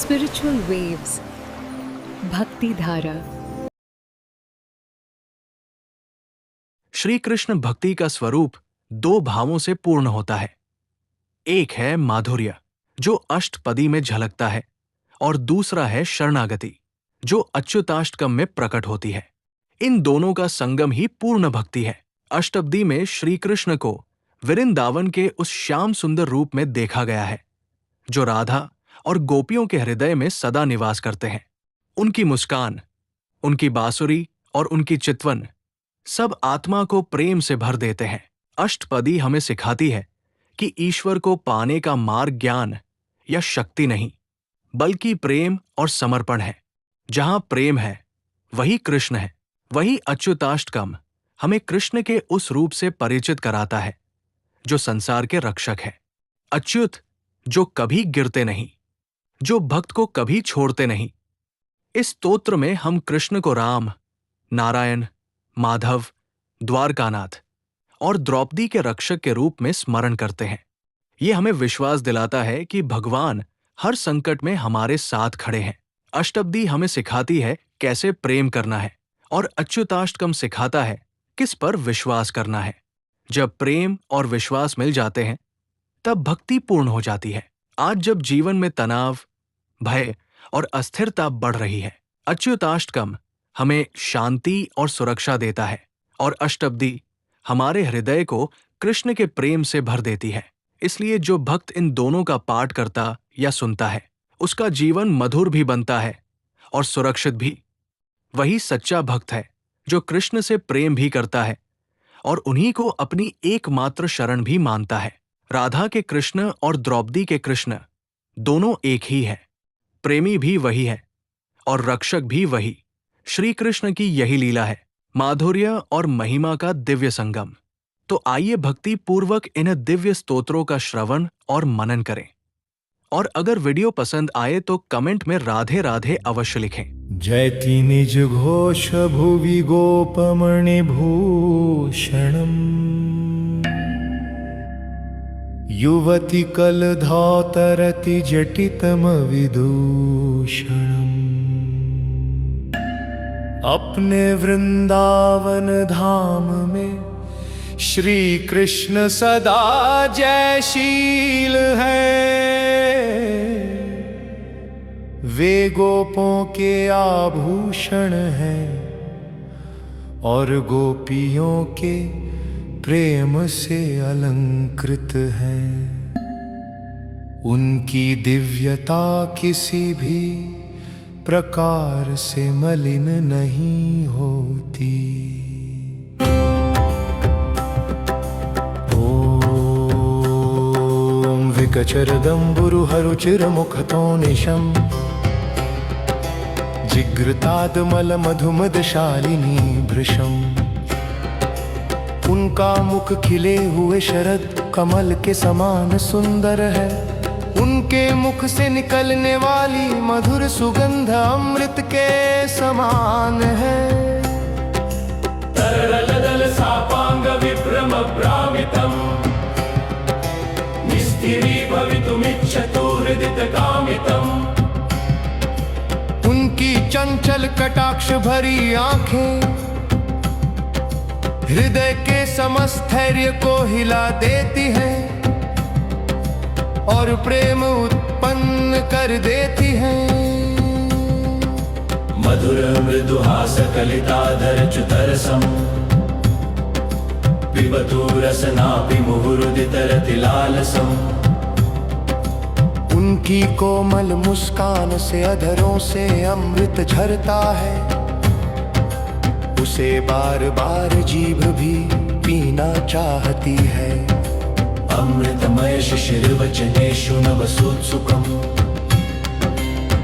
Spiritual waves. भक्ति धारा। श्री कृष्ण भक्ति का स्वरूप दो भावों से पूर्ण होता है। एक है माधुर्य, जो अष्टपदी में झलकता है, और दूसरा है शरणागति, जो अच्युताष्टकम में प्रकट होती है। इन दोनों का संगम ही पूर्ण भक्ति है। अष्टपदी में श्री कृष्ण को वृंदावन के उस श्याम सुंदर रूप में देखा गया है, जो राधा और गोपियों के हृदय में सदा निवास करते हैं। उनकी मुस्कान, उनकी बांसुरी और उनकी चितवन सब आत्मा को प्रेम से भर देते हैं। अष्टपदी हमें सिखाती है कि ईश्वर को पाने का मार्ग ज्ञान या शक्ति नहीं, बल्कि प्रेम और समर्पण है। जहां प्रेम है, वही कृष्ण है। वही अच्युताष्टकम हमें कृष्ण के उस रूप से परिचित कराता है जो संसार के रक्षक है। अच्युत, जो कभी गिरते नहीं, जो भक्त को कभी छोड़ते नहीं। इस स्तोत्र में हम कृष्ण को राम, नारायण, माधव, द्वारकानाथ और द्रौपदी के रक्षक के रूप में स्मरण करते हैं। ये हमें विश्वास दिलाता है कि भगवान हर संकट में हमारे साथ खड़े हैं। अष्टपदी हमें सिखाती है कैसे प्रेम करना है, और अच्युताष्टकम सिखाता है किस पर विश्वास करना है। जब प्रेम और विश्वास मिल जाते हैं, तब भक्ति पूर्ण हो जाती है। आज जब जीवन में तनाव, भय और अस्थिरता बढ़ रही है, अच्युताष्टकम हमें शांति और सुरक्षा देता है, और अष्टपदी हमारे हृदय को कृष्ण के प्रेम से भर देती है। इसलिए जो भक्त इन दोनों का पाठ करता या सुनता है, उसका जीवन मधुर भी बनता है और सुरक्षित भी। वही सच्चा भक्त है जो कृष्ण से प्रेम भी करता है और उन्हीं को अपनी एकमात्र शरण भी मानता है। राधा के कृष्ण और द्रौपदी के कृष्ण दोनों एक ही है। प्रेमी भी वही है और रक्षक भी वही। श्री कृष्ण की यही लीला है, माधुर्य और महिमा का दिव्य संगम। तो आइए भक्ति पूर्वक इन दिव्य स्तोत्रों का श्रवण और मनन करें। और अगर वीडियो पसंद आए तो कमेंट में राधे राधे अवश्य लिखें। जयति निज घोष भुवि गोपमणि भूषणम् युवति कलधौतरति जटितम विदूषणम् अपने वृंदावन धाम में श्री कृष्ण सदा जयशील है। वे गोपों के आभूषण हैं और गोपियों के प्रेम से अलंकृत है। उनकी दिव्यता किसी भी प्रकार से मलिन नहीं होती। ओम विकचरदम्बुरुहरुचिरमुखतो निशम् जिग्रतादमलमधुमदशालिनी भृशम्। उनका मुख खिले हुए शरद कमल के समान सुंदर है। उनके मुख से निकलने वाली मधुर सुगंध अमृत के समान है। तरलदल सापांग विभ्रम भ्रामितम् निस्थिरी भवितुमिच्छतु हृदित कामितम्। उनकी चंचल कटाक्ष भरी आंखें हृदय के समस्त धैर्य को हिला देती हैं और प्रेम उत्पन्न कर देती हैं। मधुर मृदुहास कलिताधर च्युतरसम् पिबतु रसनापि मुहुरुदितरति लालसम्। उनकी कोमल मुस्कान से अधरों से अमृत झरता है। उसे बार बार जीभ भी पीना चाहती है। अमृतमय शिशिरवचनेषु नवसोत्सुकम्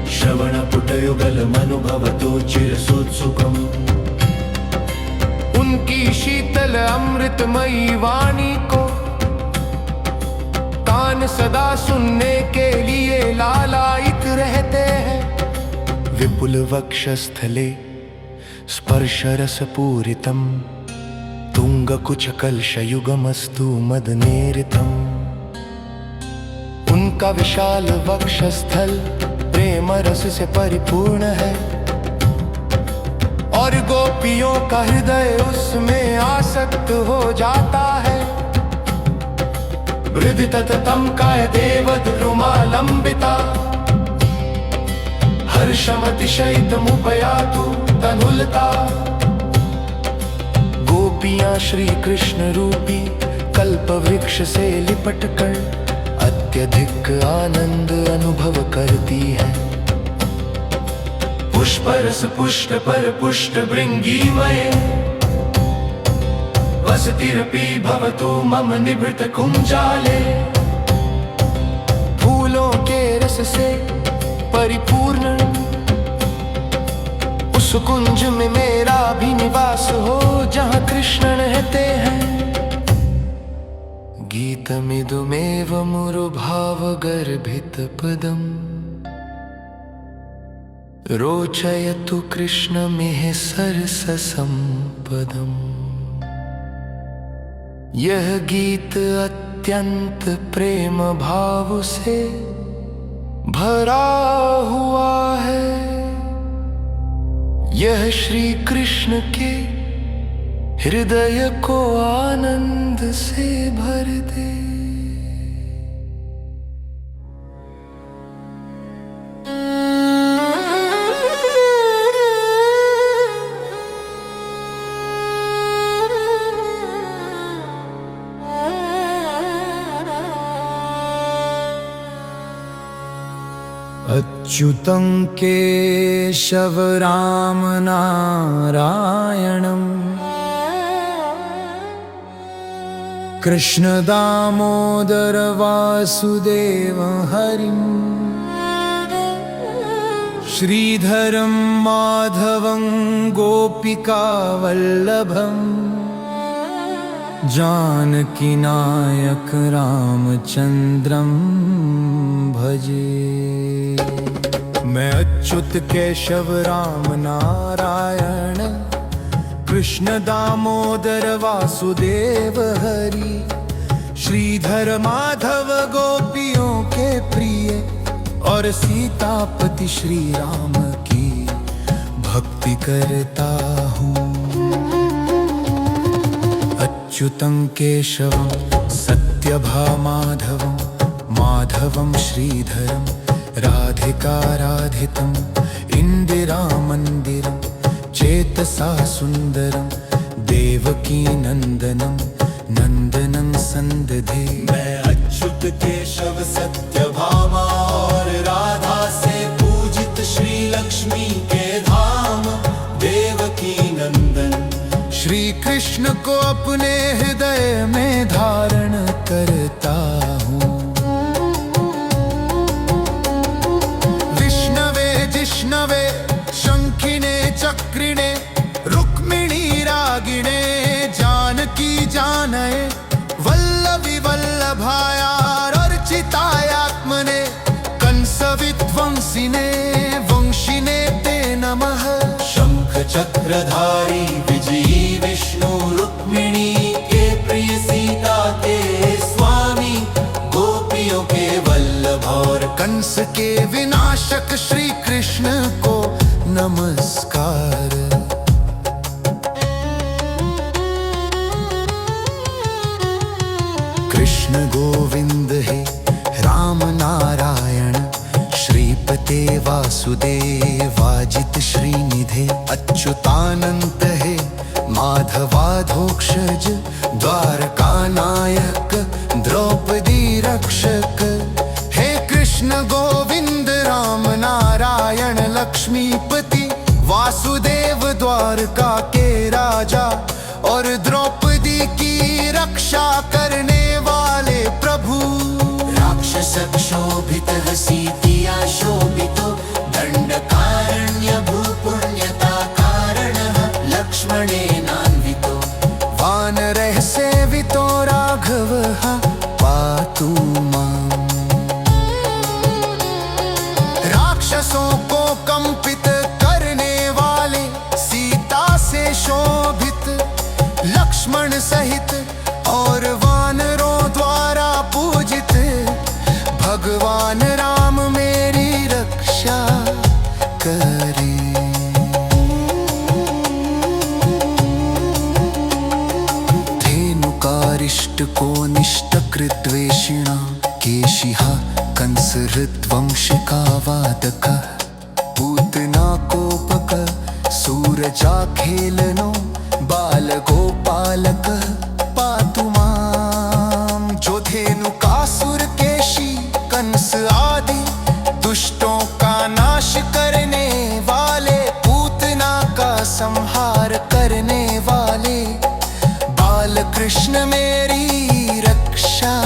श्रवणपुटयुगलमनुभवतु चिरसोत्सुकम्। उनकी शीतल अमृतमयी वाणी को कान सदा सुनने के लिए लालायित रहते हैं। विपुल वक्षस्थले स्पर्शरसपूरितम् तुंगकुचकलशयुगमस्तु मदनेरितम्। उनका विशाल वक्षस्थल प्रेम रस से परिपूर्ण है और गोपियों का हृदय उसमें आसक्त हो जाता है। वृद्धि तततम काय देवद्रुमालंबिता हर्षमतिशयितमुपयातु तनुलता। गोपियां श्री कृष्ण रूपी कल्प वृक्ष से लिपट कर अत्यधिक आनंद अनुभव करती है। पुष्परस पुष्ट पर पुष्ट भृंगीमये वसतिरपि भवतु मम निभृत कुंजाले। फूलों के रस से परिपूर्ण उस कुंज में मेरा भी निवास हो जहाँ कृष्ण रहते हैं। गीतमिदुमेव मुरुभावगर्भित पदम रोचयतु कृष्णमिह सरससंपदम। यह गीत अत्यंत प्रेम भाव से भरा हुआ है। यह श्री कृष्ण के हृदय को आनंद से भर दे। अच्युतं केशव राम नारायणम् कृष्ण दामोदर वासुदेव हरिम् श्रीधरं माधवं गोपिका वल्लभम् जानकी नायक रामचंद्रम भजे। मैं अच्युत केशव राम नारायण कृष्ण दामोदर वासुदेव हरि श्रीधर माधव गोपियों के प्रिय और सीतापति श्री राम की भक्ति करता हूँ। अच्युतं केशवं सत्यभामाधवं माधवं श्रीधरं राधिकाराधितम् इन्दिरामन्दिरं चेतसा सुन्दरं देवकी नन्दनं नन्दनं सन्दधे। मैं अच्युत केशव सत्यभामा और राधा से पूजित श्री लक्ष्मी के धाम देवकी नंदन श्री कृष्ण को अपने हृदय में धारण करता हूँ। विष्णवे जिष्णवे शंखिने चक्रिणे रुक्मिणी रागिणे जानकी जानये वल्लभी वल्लभायार अर्चितायात्मने कंस विध्वंसिने वंशिने ते नमः। शंख चक्रधारी विजयी विष्णु रुक्मिणी के प्रिय सीता के स्वामी गोपियों के वल्लभ और कंस के विनाशक श्री कृष्ण को नमस्कार। कृष्ण गोविंद है राम नारायण श्रीपते वासुदेवाजित श्रीनिधे अच्युतानंत है माधवाधोक्षज द्वारका नायक द्रौपदी रक्षक। हे कृष्ण गोविंद राम नारायण लक्ष्मीपति वासुदेव द्वारका के राजा और द्रौपदी की रक्षा करने वाले प्रभु। राक्षस क्षोभित हसीतिया शोभितो दंडकारण्य भूपुण्यता कारणः लक्ष्मणेनान्वितो वानरः सेवितो राघवः पातु माम्। राक्षसों को कंपित करने वाले सीता से शोभित लक्ष्मण सहित और वानरों द्वारा पूजित भगवान राम मेरी रक्षा मूषिकावादकः पूतना कोपकः सूरजाखेलनो बालगोपालकः पातु मां। जो धेनुकासुरकेशी कंस आदि दुष्टों का नाश करने वाले, पूतना का संहार करने वाले, बाल कृष्ण मेरी रक्षा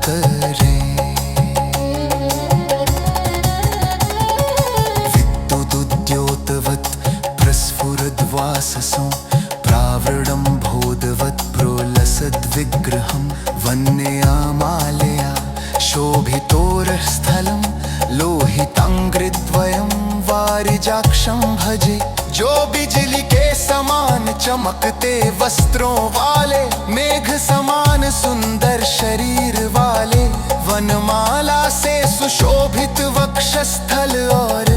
करें। विद्युदुद्योतवत् प्रस्फुरद्वाससो प्रावृणं बोधवत् प्रोलसद्विग्रहं वन्ययामालया शोभितोरस्थलं लोहितांग्रिद्वयं वारिजाक्षं भजे। जो बिजली के समान चमकते वस्त्रों वाले, मेघ समान सुंदर शरीर वाले, वनमाला से सुशोभित वक्षस्थल और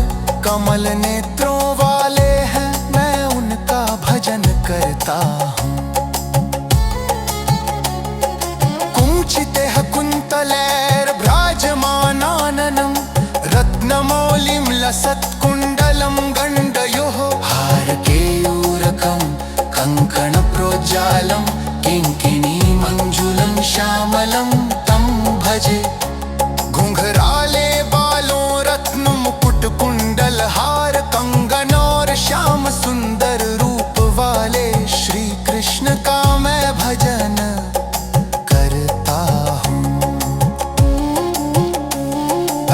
कमल नेत्रों वाले हैं, मैं उनका भजन करता हूँ। कुंचितः कुन्तलैर्भ्राजमानाननं रत्नमौलिं लसत्कुण्डलं गण्डयोः हारकेयूरकं कङ्कणप्रोज्जालं किङ्किणीमञ्जुलं श्यामलं तं भजे। घुंघराले बालों रत्न मुकुट कुंडल हार कंगन और श्याम सुंदर रूप वाले श्री कृष्ण का मैं भजन करता हूँ।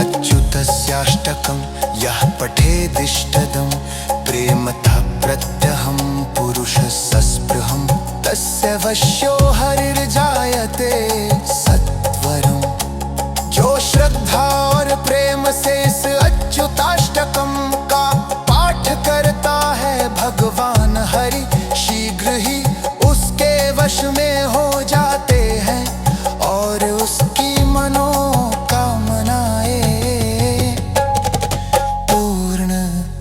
अच्युतस्याष्टकं यः पठेदिष्टदं प्रेमतः प्रत्यहं पुरुषः सस्पृहं, तस्य वश्यो हरिर्जायते सत्वरम्। जो श्रद्धा और प्रेम से इस अच्युताष्टकम का पाठ करता है, भगवान हरि शीघ्र ही उसके वश में हो जाते हैं और उसकी मनोकामनाएं पूर्ण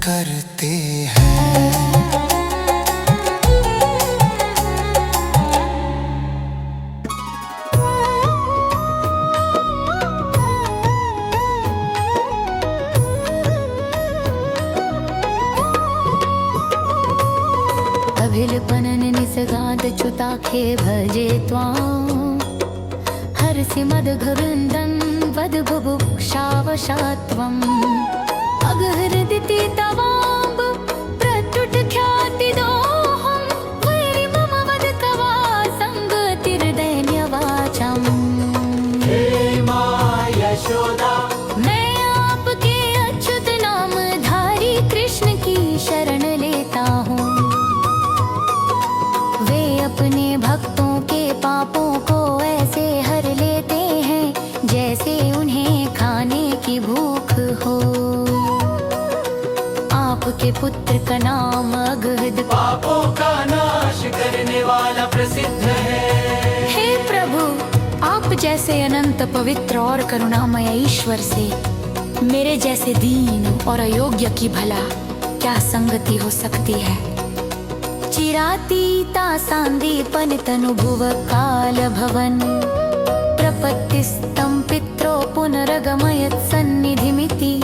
करते हैं। अभिलपनन निसगादच्युताखे भजे त्वां, हरसि मदघवृन्दं वद बुभुक्षावशात्वम्। अगहृदिति तवाम्ब प्रत्युटख्यातिदोहं, वैरि मम वद तवा संगतिर्दैन्यवाचम्। हे मां यशोदा, मैं आपके अच्युत नामधारी कृष्ण की शरण लेता हूँ। वे अपने भक्तों के पापों को ऐसे हर लेते हैं जैसे उन्हें खाने की भूख हो। आपके पुत्र का नाम अगहद पापों का नाश करने वाला प्रसिद्ध है। हे प्रभु, आप जैसे अनंत पवित्र और करुणामय ईश्वर से मेरे जैसे दीन और अयोग्य की भला क्या संगति हो सकती है। चिरातीता सांदीपन तनुभुव काल भवन, प्रपत्तिस्तं पित्रो पुनरगमयत् सन्निधिमिति।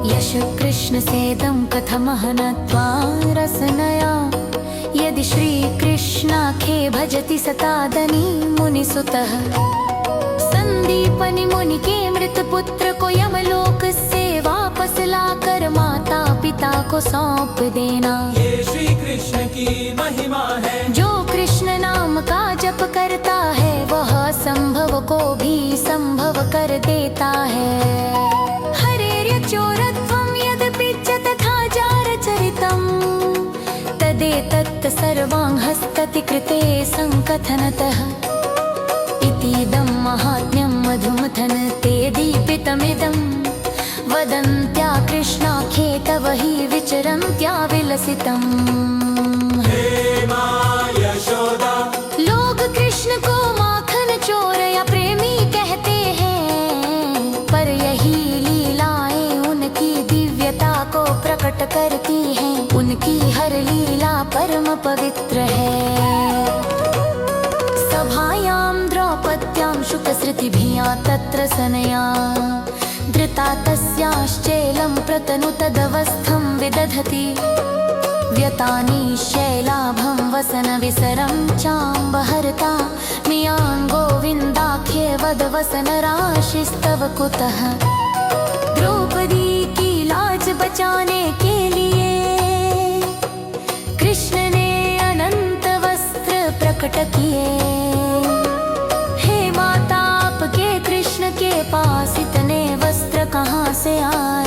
यश कृष्ण सेदं कथमहनत्वा रसनया, यदि श्री कृष्णाखे भजति सतादनी मुनिसुतः। संदीपनि मुनि के मृत पुत्र को यमलोक से वापस लाकर माता पिता को सौंप देना। ये श्री कृष्ण की महिमा है। जो कृष्ण नाम का जप करता है, वह असंभव को भी संभव कर देता है। हरेर्यचोरत्वं यदपि च तथा जारचरितं, तदेतत् सर्वांहस्तति कृते संकथनतः। इतीदं माहात्म्यं मधुमथन ते दीपितमिदं, वदन्त्या कृष्णाख्ये तव हि विचरन्त्या विलसितम्। हे मां यशोदा, लोग कृष्ण को माखन चोर या प्रेमी कहते हैं, पर यही लीलाएं उनकी दिव्यता को प्रकट करती हैं। उनकी हर लीला परम पवित्र है। सभायां द्रौपद्यां शुकश्रुतिभिया तत्र सनया, धृता तस्याश्चैलं प्रतनुतदवस्थं विदधति व्यतानि शैलाभं वसनविसरं चाम्बहर्ता मियान् गोविन्दाख्ये वद वसनराशिस्तव कुतः। द्रौपदी की लाज बचाने के लिए कृष्ण ने अनंत वस्त्र प्रकट किए। हे माता, आपके कृष्ण के पास इतने वस्त्र कहाँ से आए?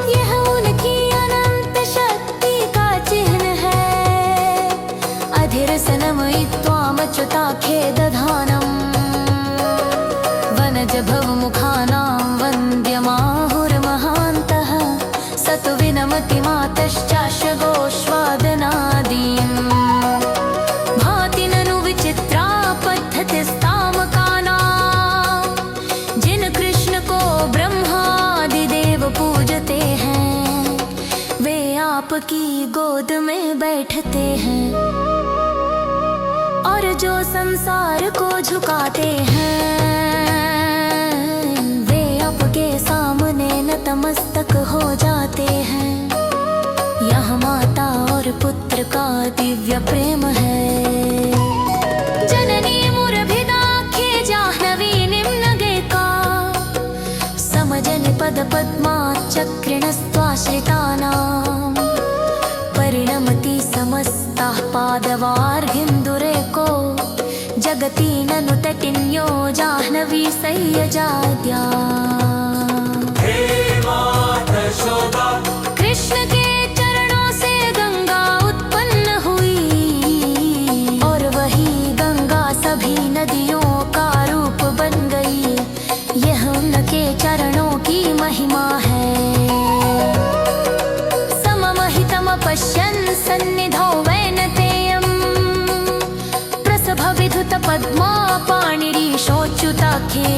यह उनकी अनंत शक्ति का चिन्ह है। अधिरसनमयित्वामच्युताख्ये वनजभवमुखानां वन्द्यमाहुर्महान्तः स तु विनमति मातश्चास्य गोष्वादनादीन्। भाति ननु विचित्रा पद्धतिस्तामकानां जिन कृष्ण को ब्रह्मादिदेव पूजते हैं वे आपकी गोद में बैठते हैं, और जो संसार को झुकाते हैं वे आपके सामने नतमस्तक हो जाते हैं। यह माता और पुत्र का दिव्य प्रेम है। जननी मुरभिदाख्ये जाह्नवी निम्नगेका समजनि पद पद्माचक्रिणस्त्वाश्रितानां परिणमति समस्ताः पादवार्घिन्दुरेको जगति ननु तटिन्यो जाह्नवी सैयजाद्या। हे माता यशोदा, कृष्ण के चरणों से गंगा उत्पन्न हुई और वही गंगा सभी नदियों का रूप बन गई। यह उनके चरणों की महिमा है। सममहितमपश्यन् सन्निधौ वैनतेयम् प्रसभविधुत पद्मा पाणिरीशोच्युताख्ये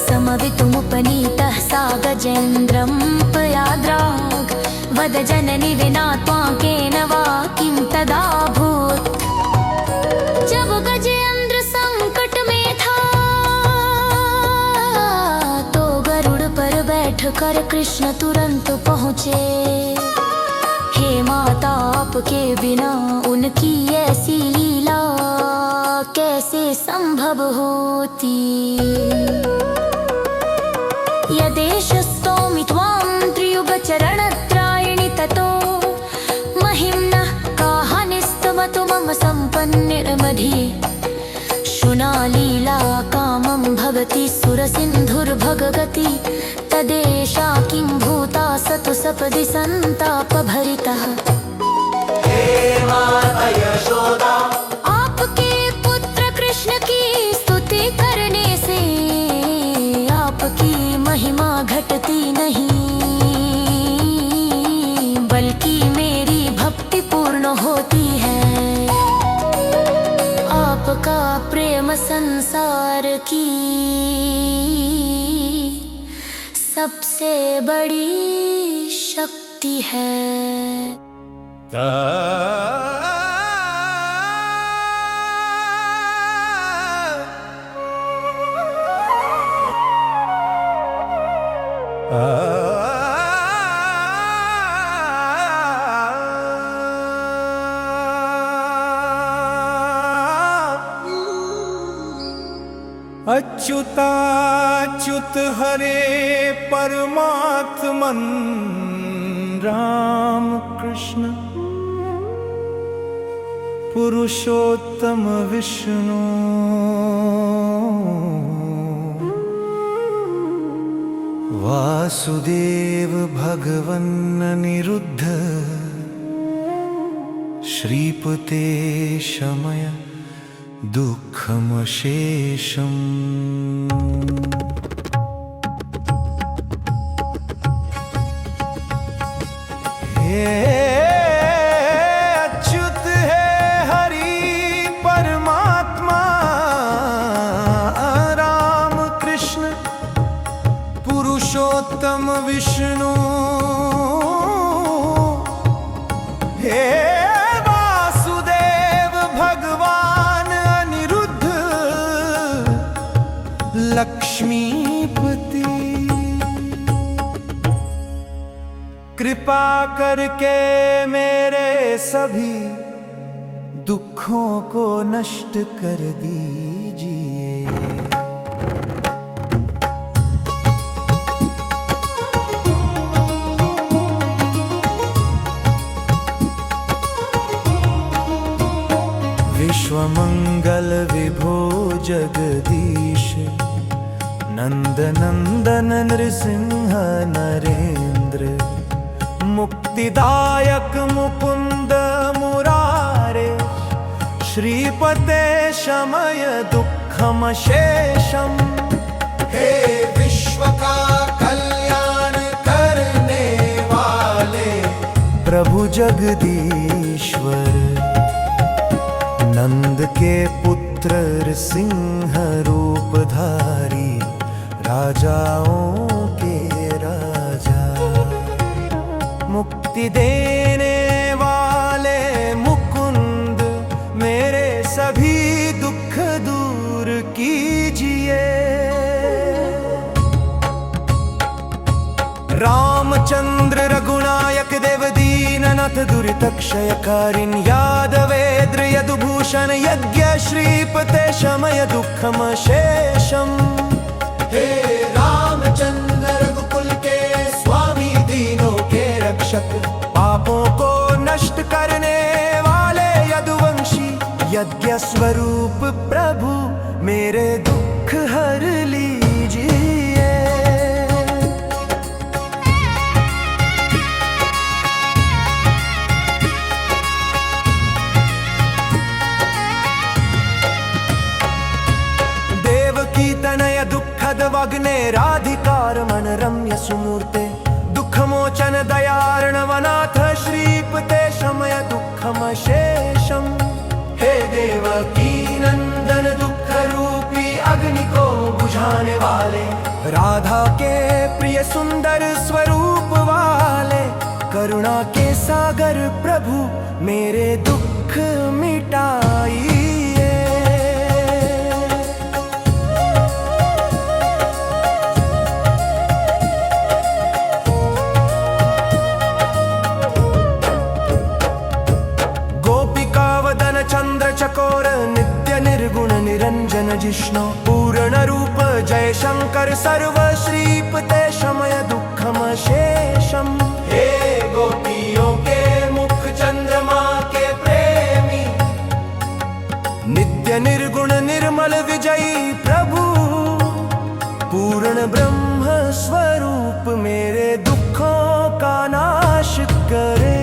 समवितुमुपनीतः सा गजेन्द्रं पयाद्राग् वद जननि विना त्वां केन वा किं तदाभूत्। जब गजेन्द्र संकट में था तो गरुड़ पर बैठकर कृष्ण तुरंत पहुँचे। हे माता, आपके बिना उनकी ऐसी लीला कैसे संभव होती? यदेशस्तौमि त्वां त्रियुगचरणत्रायिणि ततो महिम्नः काहानिस्तमतु मम सम्पन्निर्मधि। शुना लीला कामं भवति सुरसिन्धुर्भगगति तदेषा किं भूता स तु सपदि सन्तापभरितः। हे माता यशोदा, आपके पुत्र कृष्ण की स्तुति करने से आपकी महिमा घटती नहीं, बल्कि मेरी भक्ति पूर्ण होती है। आपका प्रेम संसार की सबसे बड़ी शक्ति है। अच्युताच्युत हरे परमात्मन राम कृष्ण पुरुषोत्तम विष्णु वासुदेव भगवन् अनिरुद्ध श्रीपते शमय दुःखमशेषम्। हे अच्युत है हरि परमात्मा राम कृष्ण पुरुषोत्तम विष्णु। हे लक्ष्मण लक्ष्मीपति। कृपा करके मेरे सभी दुखों को नष्ट कर दीजिए। विश्वमंगल विभो जगदीश नंदनंदन नृसिंह नरेंद्र मुक्तिदायक मुकुंद मुरारे श्रीपते शमय दुःखमशेषम्। हे विश्व का कल्याण करने वाले प्रभु जगदीश्वर नंद के पुत्र सिंह रूपधारी राजाओं के राजा मुक्ति देने वाले मुकुंद मेरे सभी दुख दूर कीजिए। रामचंद्र रघुनायक देव दीननाथ दुरितक्षयकारिन् यादवेन्द्र यदुभूषण यज्ञ श्रीपते शमय दुःखमशेषम्। हे रामचंद्र रघुकुल के स्वामी दीनों के रक्षक पापों को नष्ट करने वाले यदुवंशी यज्ञ स्वरूप प्रभु मेरे दुख हर लीजिए। देवकी तनय दुःखद वग्ने राधिकार मन रम्य सुमूर्ते दुःखमोचन दयार्णवनाथ श्रीपते शमय दुःखमशेषम्। हे देवकी नंदन दुःख रूपी अग्नि को बुझाने वाले राधा के प्रिय सुंदर स्वरूप वाले करुणा के सागर प्रभु मेरे दुख मिटाइए। चंद्र चकोर नित्य निर्गुण निरंजन जिष्णु पूर्ण रूप जय शंकर सर्व श्रीपते शमय दुःखमशेषम्। हे गोपियों के मुख चंद्रमा के प्रेमी नित्य निर्गुण निर्मल विजयी प्रभु पूर्ण ब्रह्म स्वरूप मेरे दुखों का नाश करे।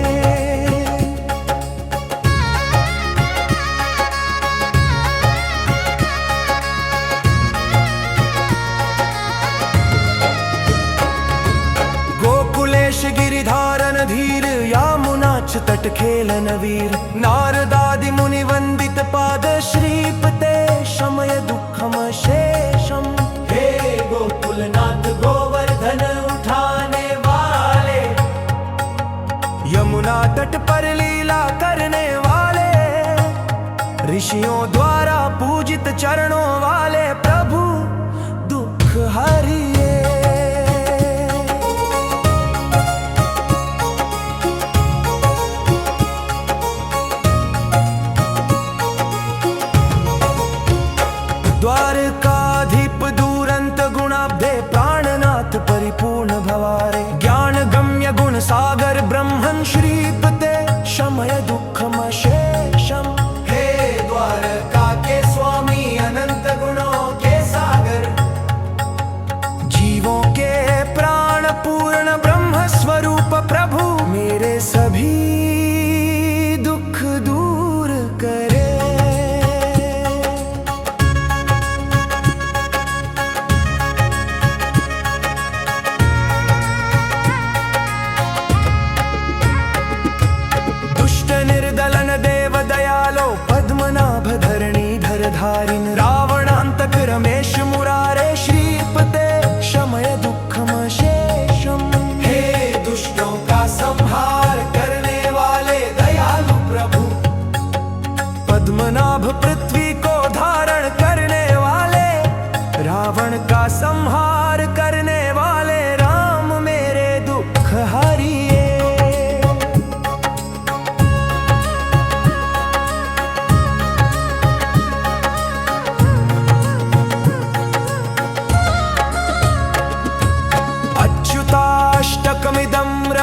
गिरिधारन धीर यामुनाच तट खेलन वीर नारदादि मुनि वंदित पाद श्रीपते शमय दुःखमशेषम्। हे गोकुलनाथ गोवर्धन उठाने वाले यमुना तट पर लीला करने वाले ऋषियों द्वारा पूजित चरणों वाले प्रभु दुख हरिए। द्वारकाधीप दूरंत गुणाब्धे प्राणनाथ परिपूर्ण भवारे ज्ञान गम्य गुण सागर ब्रह्मन् श्रीपते शमय दुःखमशेषम्। हे द्वारका के स्वामी अनंत गुणों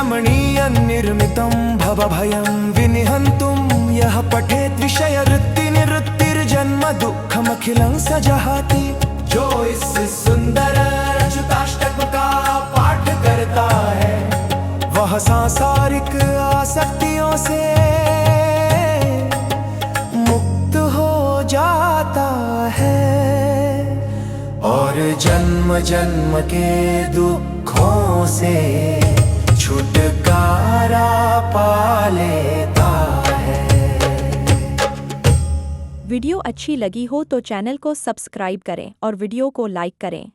रमणीय निर्मितं भवभयं विनिहन्तुं यः पठेत् विषयवृत्तिनिवृत्तिर्जन्म दुःखमखिलं स जहाति। जो इस सुंदर अच्युताष्टक का पाठ करता है वह सांसारिक आसक्तियों से मुक्त हो जाता है और जन्म जन्म के दुखों से छुटकारा पा लेता है। वीडियो अच्छी लगी हो तो चैनल को सब्सक्राइब करें और वीडियो को लाइक करें।